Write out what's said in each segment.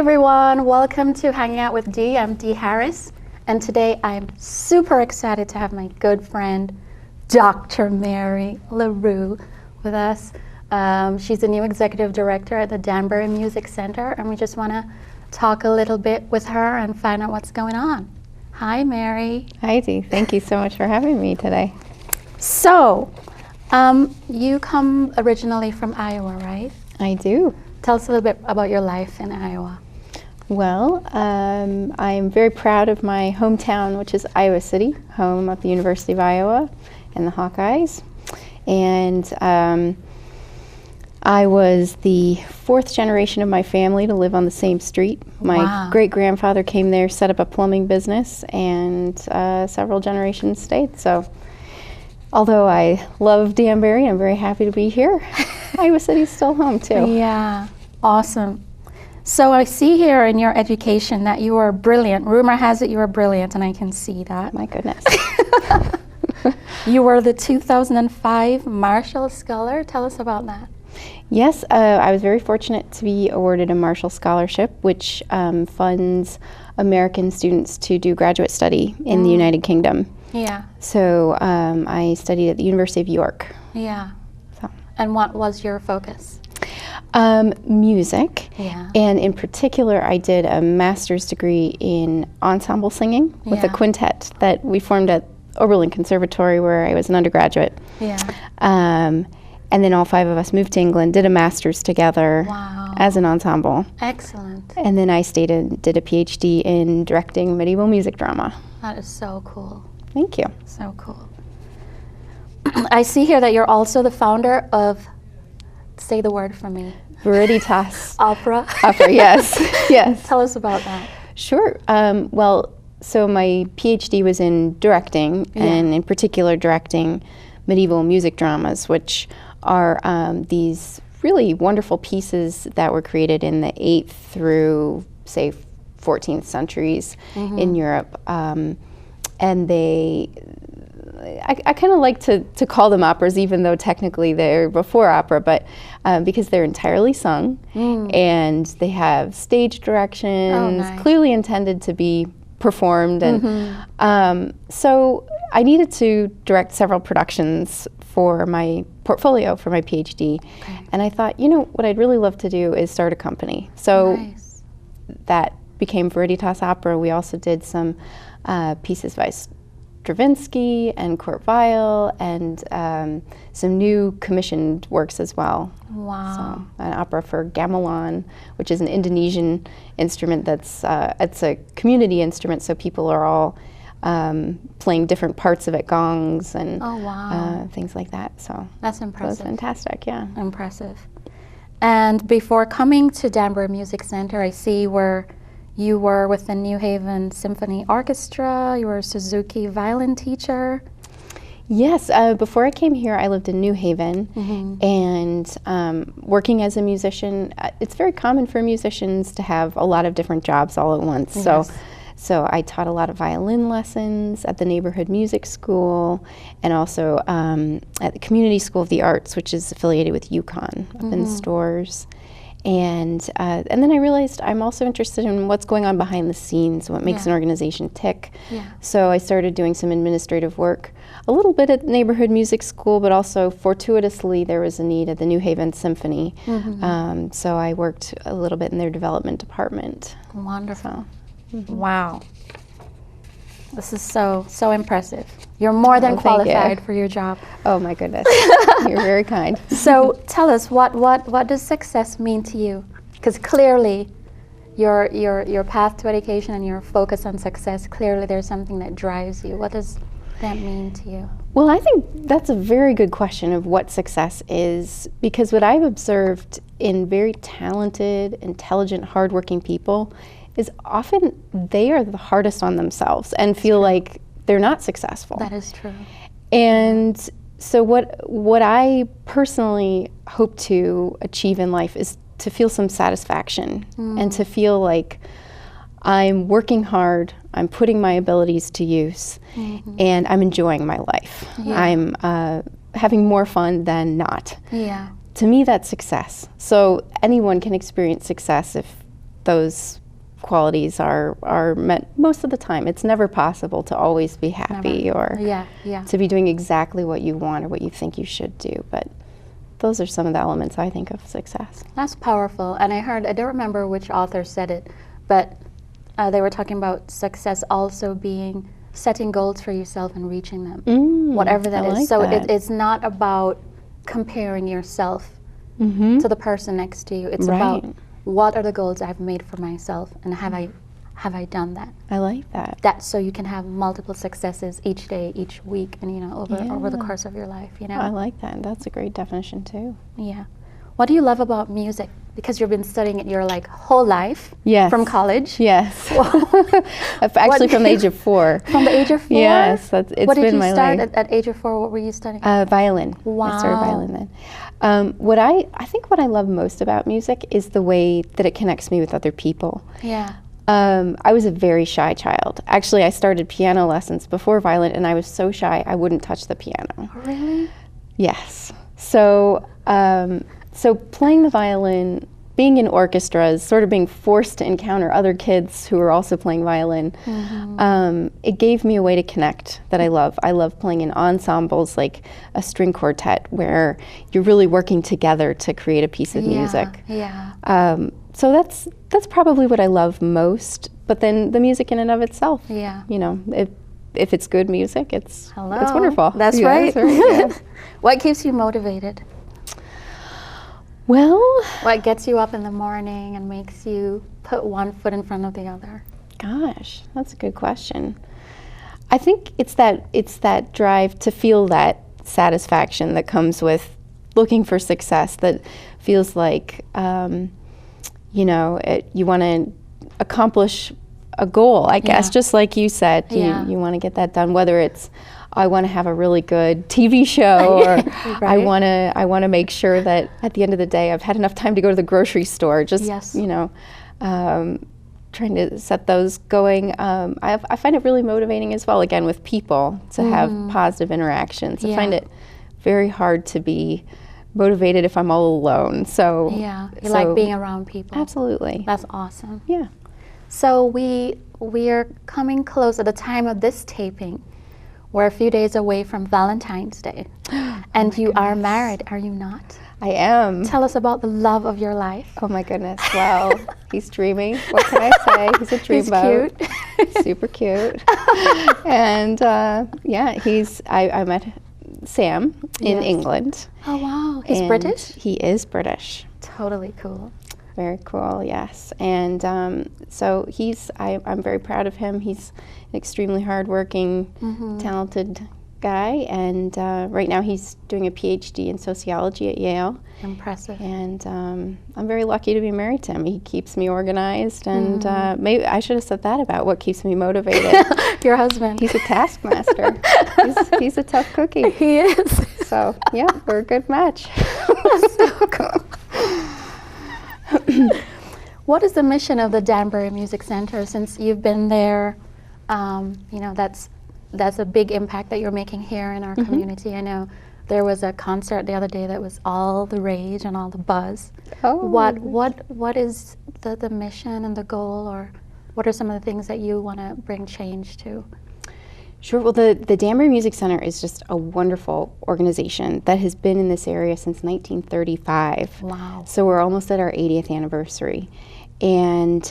everyone, welcome to Hanging Out with Dee. I'm Dee Harris, and today I'm super excited to have my good friend, Dr. Mary Larew, with us. She's the new executive director at the Danbury Music Center, and we just want to talk a little bit with her and find out what's going on. Hi, Mary. Hi, Dee. Thank you so much for having me today. So, you come originally from Iowa, right? I do. Tell us a little bit about your life in Iowa. Well, I'm very proud of my hometown, which is Iowa City, home of the University of Iowa and the Hawkeyes. And I was the fourth generation of my family to live on the same street. My great-grandfather came there, set up a plumbing business, and several generations stayed. So although I love Danbury, I'm very happy to be here. Iowa City's still home, too. Yeah, awesome. So I see here in your education that you are brilliant. Rumor has it you are brilliant, and I can see that. My goodness. You were the 2005 Marshall Scholar. Tell us about that. Yes, I was very fortunate to be awarded a Marshall Scholarship, which funds American students to do graduate study in the United Kingdom. Yeah. So I studied at the University of York. Yeah. So. And what was your focus? Music. Yeah. And in particular, I did a master's degree in ensemble singing with a quintet that we formed at Oberlin Conservatory, where I was an undergraduate. Yeah. And then all five of us moved to England, did a master's together as an ensemble. Excellent. And then I stayed and did a PhD in directing medieval music drama. That is so cool. Thank you. So cool. I see here that you're also the founder of, say the word for me. Veritas. Opera. Opera, yes. Yes. Tell us about that. Sure. Well, so my PhD was in directing, and in particular directing medieval music dramas, which are these really wonderful pieces that were created in the 8th through, say, 14th centuries in Europe. And I kind of like to call them operas, even though technically they're before opera, but because they're entirely sung, and they have stage directions, clearly intended to be performed. And so I needed to direct several productions for my portfolio for my PhD. And I thought, you know, what I'd really love to do is start a company. So that became Veritas Opera. We also did some pieces by Stravinsky and Kurt Weill, and some new commissioned works as well. Wow. So an opera for gamelan, which is an Indonesian instrument that's it's a community instrument, so people are all playing different parts of it, gongs and things like that. So that's impressive. So it's fantastic, yeah. Impressive. And before coming to Danbury Music Center, I see where you were with the New Haven Symphony Orchestra. You were a Suzuki violin teacher. Yes, before I came here, I lived in New Haven, and working as a musician, it's very common for musicians to have a lot of different jobs all at once. Yes. So I taught a lot of violin lessons at the neighborhood music school, and also at the Community School of the Arts, which is affiliated with UConn up in Storrs. And then I realized I'm also interested in what's going on behind the scenes, what makes an organization tick. So I started doing some administrative work, a little bit at neighborhood music school, but also fortuitously there was a need at the New Haven Symphony. So I worked a little bit in their development department. Wonderful. Wow. This is so impressive. You're more than qualified for your job. Oh my goodness, you're very kind. So tell us, what does success mean to you? Because clearly, your path to education and your focus on success, clearly there's something that drives you. What does that mean to you? Well, I think that's a very good question of what success is, because what I've observed in very talented, intelligent, hardworking people is often they are the hardest on themselves and feel like they're not successful. That is true. And so what I personally hope to achieve in life is to feel some satisfaction and to feel like I'm working hard, I'm putting my abilities to use, and I'm enjoying my life. I'm having more fun than not. Yeah. To me, that's success. So anyone can experience success if those qualities are met most of the time. It's never possible to always be happy or to be doing exactly what you want or what you think you should do, but those are some of the elements I think of success. That's powerful. And I don't remember which author said it, but they were talking about success also being setting goals for yourself and reaching them, whatever that is. So it's not about comparing yourself to the person next to you. It's about what are the goals I've made for myself, and have I done that? I like that. That's so you can have multiple successes each day, each week, and over the course of your life. I like that. That's a great definition too. Yeah. What do you love about music? Because you've been studying it your whole life. Yes. From college. Yes. Actually, from the age of 4. From the age of 4. Yes, it's been my life. What did you start at age of 4? What were you studying? Violin. Wow. I started violin then. I think what I love most about music is the way that it connects me with other people. Yeah. I was a very shy child. Actually, I started piano lessons before violin, and I was so shy I wouldn't touch the piano. Really? Yes. So playing the violin, being in orchestras, sort of being forced to encounter other kids who are also playing violin, it gave me a way to connect that I love. I love playing in ensembles like a string quartet where you're really working together to create a piece of music. Yeah. So that's probably what I love most. But then the music in and of itself, if it's good music, it's wonderful. That's right. Yeah. What keeps you motivated? Well, what gets you up in the morning and makes you put one foot in front of the other? Gosh, that's a good question. I think it's that drive to feel that satisfaction that comes with looking for success, that feels like you want to accomplish a goal, I guess, just like you said. You want to get that done, whether it's I want to have a really good TV show, or I want to make sure that at the end of the day I've had enough time to go to the grocery store. Just trying to set those going. I find it really motivating as well. Again, with people to have positive interactions. I find it very hard to be motivated if I'm all alone. So you like being around people. Absolutely. That's awesome. Yeah. So we are coming close at the time of this taping. We're a few days away from Valentine's Day. And you are married, are you not? I am. Tell us about the love of your life. Oh my goodness, well, he's dreamy. What can I say? He's a dreamboat. He's cute. Super cute. And I met Sam in England. Oh wow, he's British? He is British. Totally cool. Very cool, yes. And so I'm very proud of him. He's an extremely hardworking, talented guy, and right now he's doing a PhD in sociology at Yale. Impressive. And I'm very lucky to be married to him. He keeps me organized, and maybe I should have said that about what keeps me motivated. Your husband. He's a taskmaster. he's a tough cookie. He is. So, yeah, we're a good match. So cool. What is the mission of the Danbury Music Center? Since you've been there, that's a big impact that you're making here in our community. I know there was a concert the other day that was all the rage and all the buzz. Oh. What is the mission and the goal, or what are some of the things that you want to bring change to? Sure. Well, the Danbury Music Center is just a wonderful organization that has been in this area since 1935. Wow. So we're almost at our 80th anniversary. And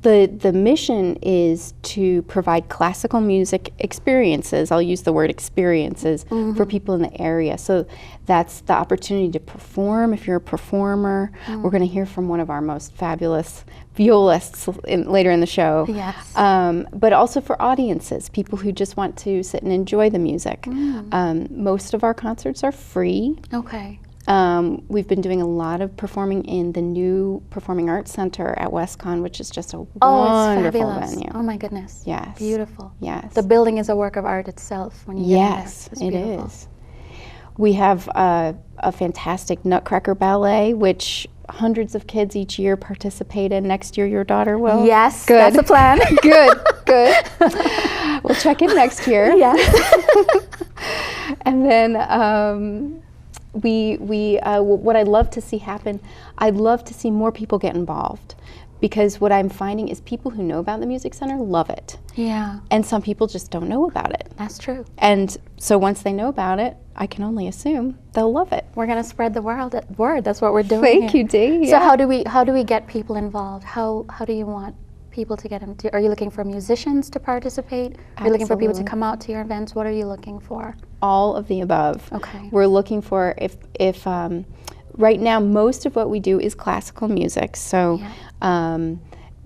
the mission is to provide classical music experiences. I'll use the word experiences for people in the area. So that's the opportunity to perform. If you're a performer, we're going to hear from one of our most fabulous violists later in the show. Yes. But also for audiences, people who just want to sit and enjoy the music. Most of our concerts are free. Okay. We've been doing a lot of performing in the new Performing Arts Center at WestCon, which is just a wonderful venue. Oh my goodness. Yes. Beautiful. Yes. The building is a work of art itself when you get there. It is. We have a fantastic Nutcracker Ballet, which hundreds of kids each year participate in. Next year, your daughter will. Yes, good. That's the plan. Good. We'll check in next year. Yes. And then what I'd love to see happen, I'd love to see more people get involved. Because what I'm finding is people who know about the Music Center love it. Yeah. And some people just don't know about it. That's true. And so once they know about it, I can only assume they'll love it. We're gonna spread the word. That's what we're doing. Thank you, Dee. So how do we get people involved? How do you want people to get into? Are you looking for musicians to participate? Are you looking for people to come out to your events? What are you looking for? All of the above. Okay. We're looking for if right now most of what we do is classical music. So. Yeah.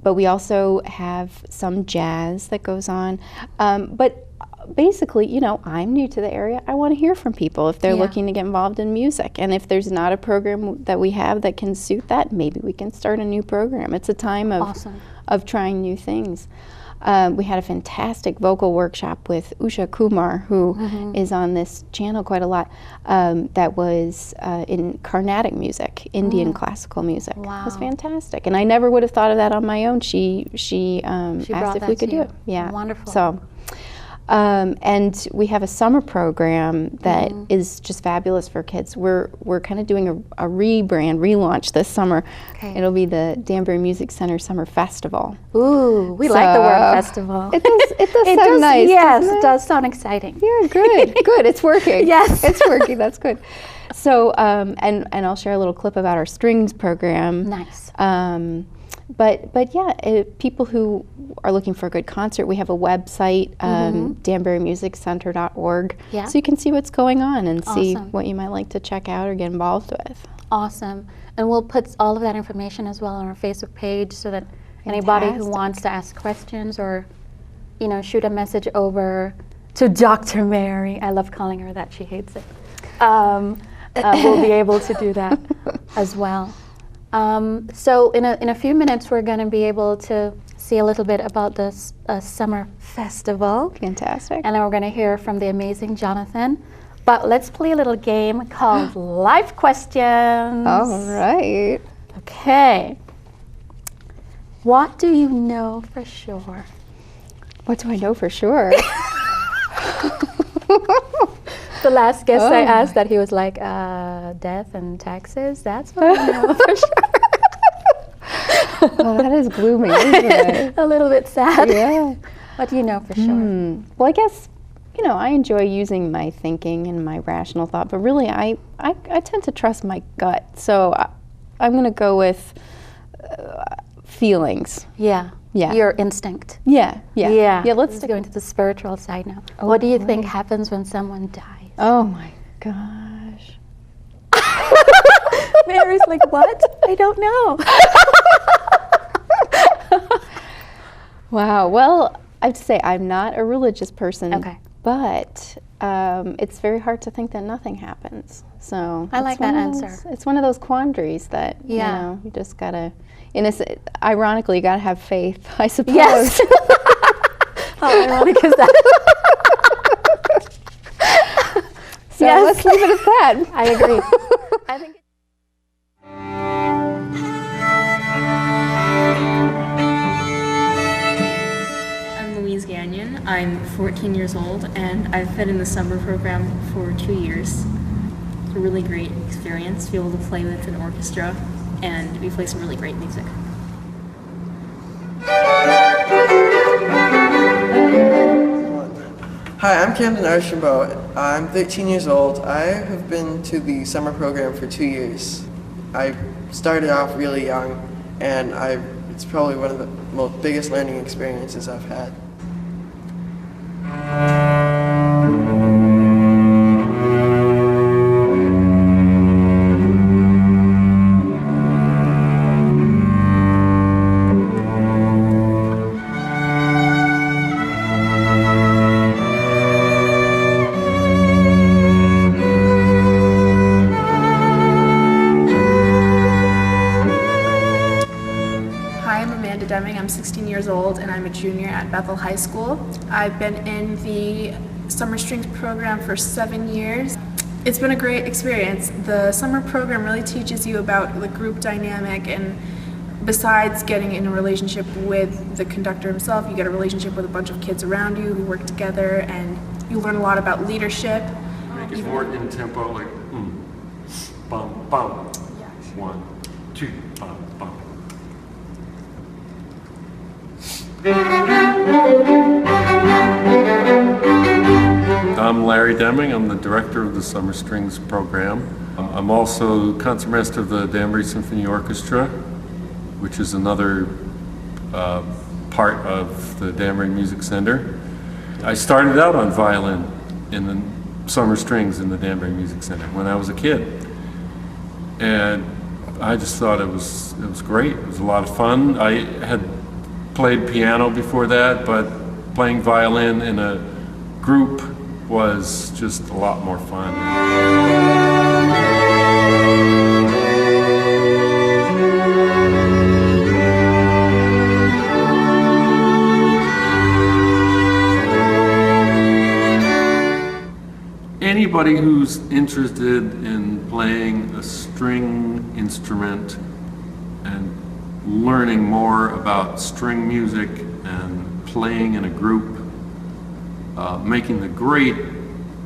But we also have some jazz that goes on. But basically, you know, I'm new to the area. I want to hear from people if they're looking to get involved in music. And if there's not a program that we have that can suit that, maybe we can start a new program. It's a time of trying new things. We had a fantastic vocal workshop with Usha Kumar, who is on this channel quite a lot, that was in Carnatic music, Indian classical music. Wow. It was fantastic. And I never would have thought of that on my own. She asked if we could do it. Yeah. Wonderful. So, and we have a summer program that is just fabulous for kids. We're kind of doing a relaunch this summer. Okay. It'll be the Danbury Music Center Summer Festival. Ooh, we like the word festival. It does sound nice. Yes, it does sound exciting. Yeah, good. It's working. Yes. It's working. That's good. So, and I'll share a little clip about our strings program. Nice. But yeah, people who are looking for a good concert, we have a website, danburymusiccenter.org, Yeah. so you can see what's going on and see Awesome. what you might like to check out or get involved with. Awesome. And we'll put all of that information as well on our Facebook page so that anybody who Fantastic. wants to ask questions or, you know, shoot a message over to Dr. Mary. I love calling her that. She hates it. We'll be able to do that as well. So in a few minutes, we're going to be able to see a little bit about this summer festival. Fantastic. And then we're going to hear from the amazing Jonathan. But let's play a little game called Life Questions. All right. Okay. What do you know for sure? What do I know for sure? The last guest I asked that he was like, death and taxes. That's what I know for sure. Well, that is gloomy, isn't it? A little bit sad. Yeah. What do you know for sure? Well, I guess, you know, I enjoy using my thinking and my rational thought, but really I tend to trust my gut. So I'm going to go with feelings. Yeah. Yeah. Your instinct. Yeah. Let's go into the spiritual side now. Oh, what do you boy. think happens when someone dies? Oh my gosh. Mary's like, what? I don't know. Wow. Well, I have to say I'm not a religious person. Okay. But it's very hard to think that nothing happens. So I like that answer. It's one of those quandaries that you know, you just gotta. Ironically, you gotta have faith, I suppose. Yes. How ironic is that? So let's leave it at that. I agree. I think. I'm Louise Gagnon. I'm 14 years old, and I've been in the summer program for 2 years. It's a really great experience to be able to play with an orchestra, and we play some really great music. Hi, I'm Camden Archambault. I'm 13 years old. I have been to the summer program for 2 years. I started off really young, and it's probably one of the biggest learning experiences I've had. I'm 16 years old and I'm a junior at Bethel High School. I've been in the summer strings program for 7 years. It's been a great experience. The summer program really teaches you about the group dynamic, and besides getting in a relationship with the conductor himself, you get a relationship with a bunch of kids around you who work together, and you learn a lot about leadership. Make it more in tempo, like bum. 1, 2, bum, bum. I'm Larry Deming. I'm the director of the Summer Strings program. I'm also concertmaster of the Danbury Symphony Orchestra, which is another part of the Danbury Music Center. I started out on violin in the summer strings in the Danbury Music Center when I was a kid. And I just thought it was great. It was a lot of fun. I had played piano before that, but playing violin in a group was just a lot more fun. Anybody who's interested in playing a string instrument and learning more about string music and playing in a group, making the great,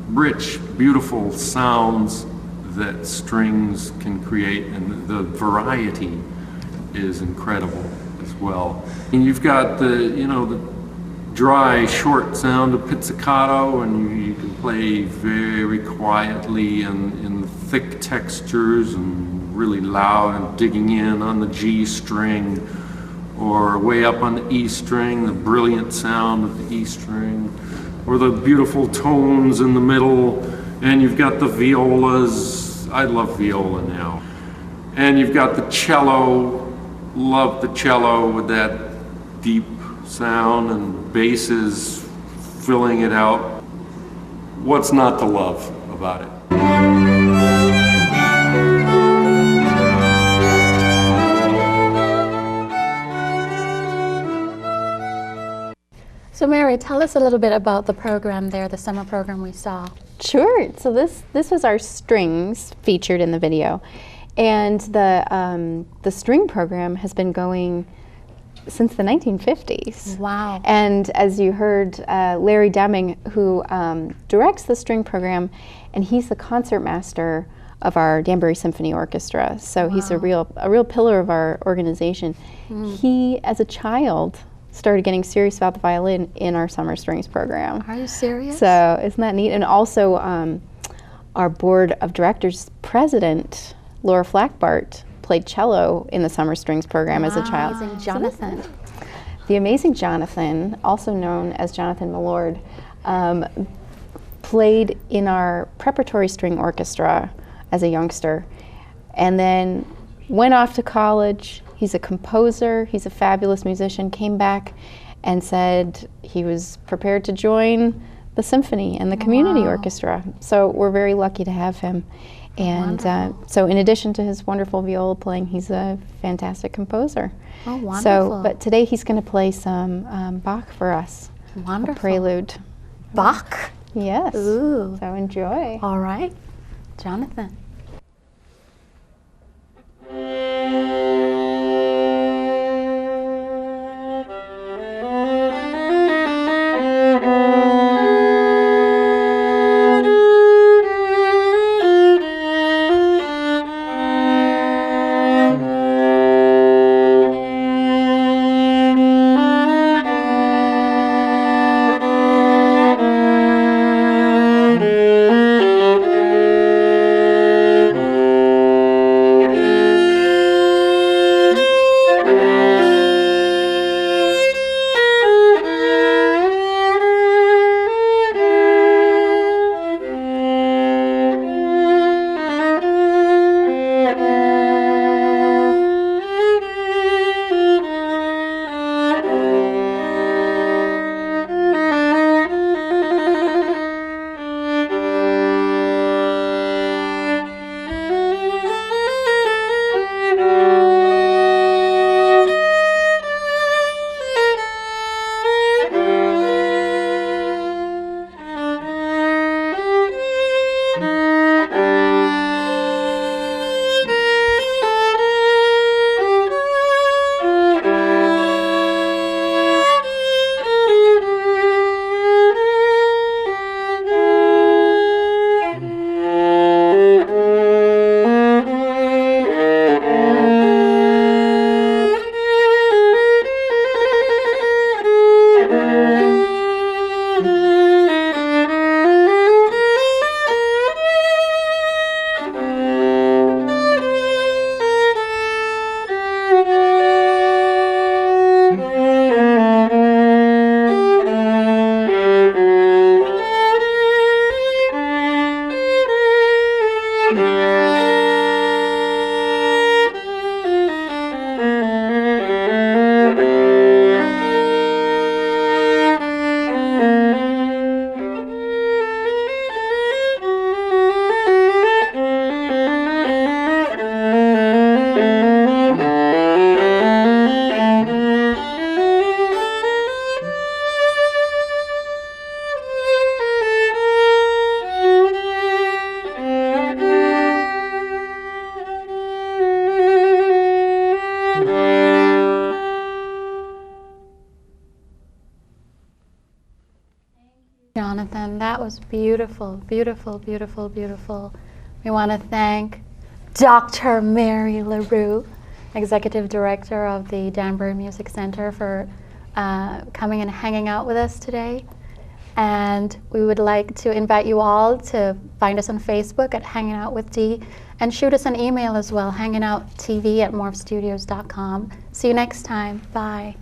rich, beautiful sounds that strings can create, and the variety is incredible as well. And you've got the dry, short sound of pizzicato, and you can play very quietly and in thick textures and really loud and digging in on the G string, or way up on the E string, the brilliant sound of the E string, or the beautiful tones in the middle, and you've got the violas. I love viola now. And you've got the cello, love the cello with that deep sound and basses filling it out. What's not to love about it? So Mary, tell us a little bit about the program there, the summer program we saw. Sure. So this was our strings featured in the video, and the string program has been going since the 1950s. Wow. And as you heard, Larry Deming, who directs the string program, and he's the concertmaster of our Danbury Symphony Orchestra. So he's a real pillar of our organization. He, as a child, started getting serious about the violin in our summer strings program. Are you serious? So isn't that neat? And also our board of directors president, Laura Flackbart, played cello in the summer strings program as a child. Amazing. Jonathan. The amazing Jonathan, also known as Jonathan Milard, played in our preparatory string orchestra as a youngster, and then went off to college. He's a composer, he's a fabulous musician, came back and said he was prepared to join the symphony and the community orchestra. So we're very lucky to have him. And so in addition to his wonderful viola playing, he's a fantastic composer. Oh, wonderful. So, but today he's going to play some Bach for us. Wonderful. A prelude. Bach? Yes. Ooh. So enjoy. All right. Jonathan. Jonathan. That was beautiful, beautiful, beautiful, beautiful. We want to thank Dr. Mary Larew, Executive Director of the Danbury Music Center, for coming and hanging out with us today. And we would like to invite you all to find us on Facebook at Hangin Out with Dee, and shoot us an email as well, hangingouttv@morphstudios.com. See you next time. Bye.